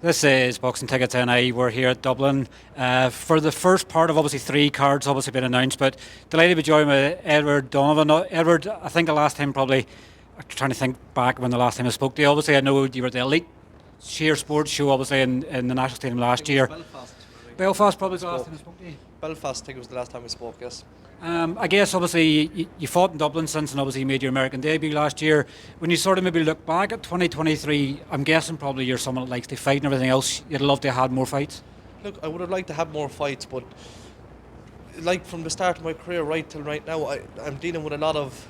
This is Boxing Tickets NI. We're here at Dublin for the first part of obviously three cards obviously been announced, but delighted to be joined by Edward Donovan. Edward, I think the last time probably, I'm trying to think back when the last time I spoke to you, obviously I know you were at the Elite Sheer Sports Show obviously in the National Stadium last year. Belfast. Belfast probably was the last time I spoke to you. Belfast, I think it was the last time we spoke, yes. I guess obviously you fought in Dublin since, and obviously you made your American debut last year. When you sort of maybe look back at 2023, I'm guessing probably you're someone that likes to fight and everything else. You'd love to have had more fights. Look, I would have liked to have more fights, but like from the start of my career right till right now, I'm dealing with a lot of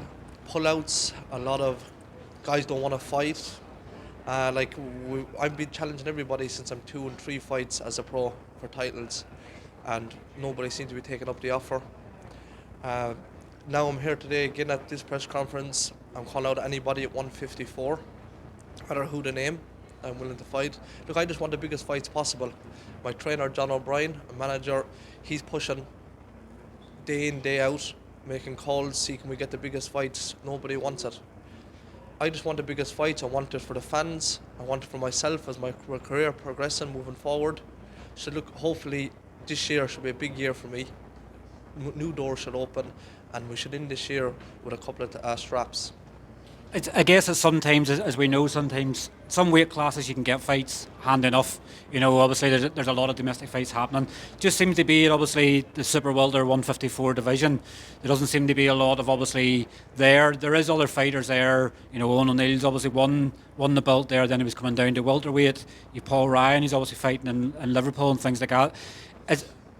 pullouts, a lot of guys don't want to fight. I've been challenging everybody since I'm 2 and 3 fights as a pro for titles, and nobody seems to be taking up the offer. Now I'm here today again at this press conference. I'm calling out anybody at 154, no matter who the name, I'm willing to fight. Look, I just want the biggest fights possible. My trainer, John O'Brien, a manager, he's pushing day in, day out, making calls, see can we get the biggest fights. Nobody wants it. I just want the biggest fights. I want it for the fans. I want it for myself as my career progressing, moving forward. So look, hopefully this year should be a big year for me. New doors should open, and we should end this year with a couple of straps. I guess it's sometimes, as we know, sometimes some weight classes you can get fights hand enough. You know, obviously there's a lot of domestic fights happening. Just seems to be obviously the Super Welter 154 division. There doesn't seem to be a lot of obviously there. There is other fighters there. You know, Owen O'Neill's obviously won the belt there. Then he was coming down to welterweight. You Paul Ryan, he's obviously fighting in Liverpool and things like that.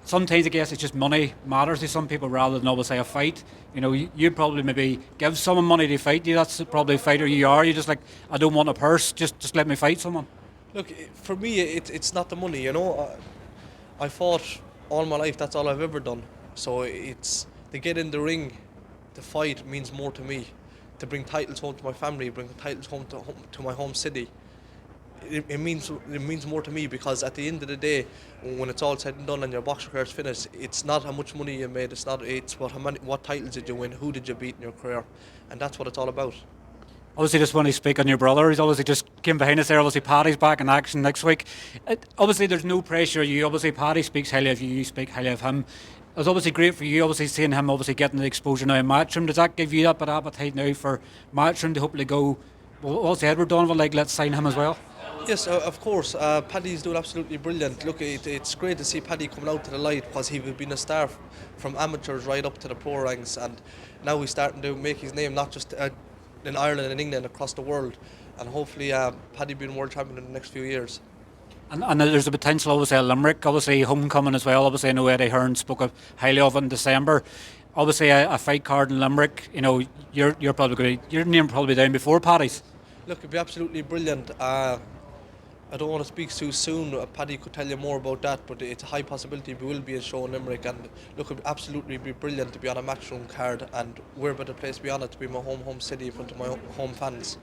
Sometimes I guess it's just money matters to some people rather than obviously a fight. You know, you'd probably maybe give someone money to fight you. That's probably a fighter you are. You're just like, I don't want a purse. Just let me fight someone. Look, for me, it's not the money. You know, I fought all my life. That's all I've ever done. So it's to get in the ring, to fight means more to me. To bring titles home to my family, bring titles home to my home city. It means more to me, because at the end of the day, when it's all said and done and your boxing career is finished, it's not how much money you made. It's what titles did you win, who did you beat in your career, and that's what it's all about. Obviously, just want to speak on your brother. He's obviously just came behind us there. Obviously, Paddy's back in action next week. Obviously, there's no pressure. Paddy speaks highly of you. You speak highly of him. It was obviously great for you. Obviously, seeing him obviously getting the exposure now in Matchroom. Does that give you that bit of appetite now for Matchroom to hopefully go? Well, what's Edward Donovan like? Let's sign him as well. Yes, of course. Paddy's doing absolutely brilliant. Look, it's great to see Paddy coming out to the light, because he's been a star from amateurs right up to the pro ranks, and now he's starting to make his name not just in Ireland and England, across the world. And hopefully Paddy being world champion in the next few years. And there's a potential, obviously, at Limerick, obviously homecoming as well. Obviously, I know Eddie Hearn spoke highly of it in December. Obviously, a fight card in Limerick. You know, your name probably down before Paddy's. Look, it'd be absolutely brilliant. I don't want to speak too soon. Paddy could tell you more about that, but it's a high possibility we will be a show in Limerick. And look, it would absolutely be brilliant to be on a Matchroom card, and we're a better place to be on it, to be my home city in front of my home fans.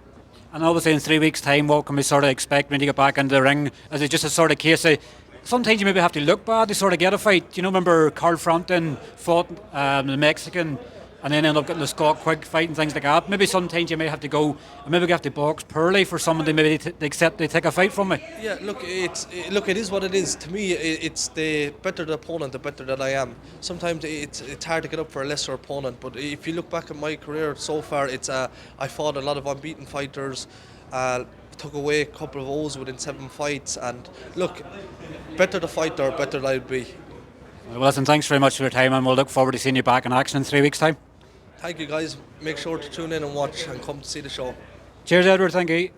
And obviously, in 3 weeks' time, what can we sort of expect when you get back into the ring? Is it just a sort of case of sometimes you maybe have to look bad to sort of get a fight? You know, remember Carl Frampton fought the Mexican, and then ended up getting the Scott Quigg fight and things like that. Maybe sometimes you may have to go and maybe have to box poorly for someone to maybe accept they take a fight from me. Yeah, look, it is what it is. To me, it's the better the opponent, the better that I am. Sometimes it's hard to get up for a lesser opponent, but if you look back at my career so far, I fought a lot of unbeaten fighters, took away a couple of O's within 7 fights, and look, better the fighter, better I'd be. Well, listen, thanks very much for your time, and we'll look forward to seeing you back in action in 3 weeks' time. Thank you, guys. Make sure to tune in and watch and come to see the show. Cheers, Edward. Thank you.